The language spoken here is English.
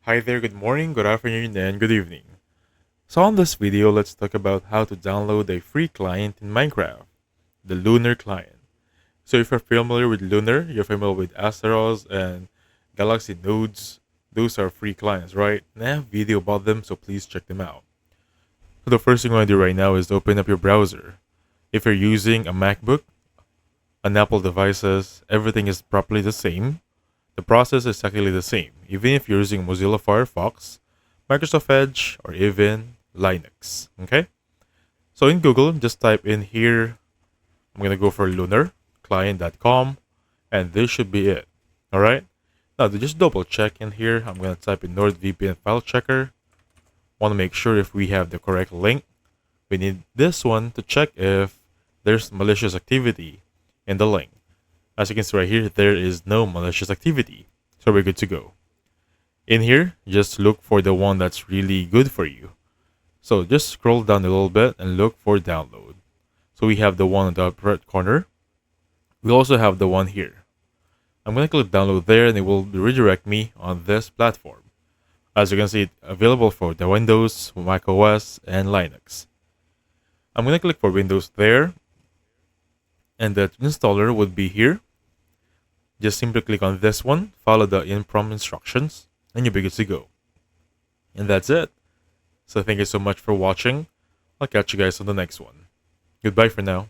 Hi there, good morning, good afternoon, and good evening. So on this video, let's talk about how to download a free client in Minecraft, the Lunar Client. So if you're familiar with Lunar, you're familiar with Asteros and Galaxy Nodes. Those are free clients, right? And I have a video about them, so please check them out. So the first thing you want to do right now is open up your browser. If you're using a MacBook, an Apple devices, everything is properly the same. The process is exactly the same, even if you're using Mozilla Firefox, Microsoft Edge, or even Linux. Okay? So in Google, just type in here, I'm going to go for lunarclient.com, and this should be it. Alright? Now, to just double check in here, I'm going to type in NordVPN file checker. Want to make sure if we have the correct link. We need this one to check if there's malicious activity in the link. As you can see right here, there is no malicious activity. So we're good to go. In here, just look for the one that's really good for you. So just scroll down a little bit and look for download. So we have the one in the upper right corner. We also have the one here. I'm going to click download there and it will redirect me on this platform. As you can see, it's available for the Windows, Mac OS, and Linux. I'm going to click for Windows there. And the installer would be here. Just simply click on this one, follow the in-prompt instructions, and you'll be good to go. And that's it. So thank you so much for watching. I'll catch you guys on the next one. Goodbye for now.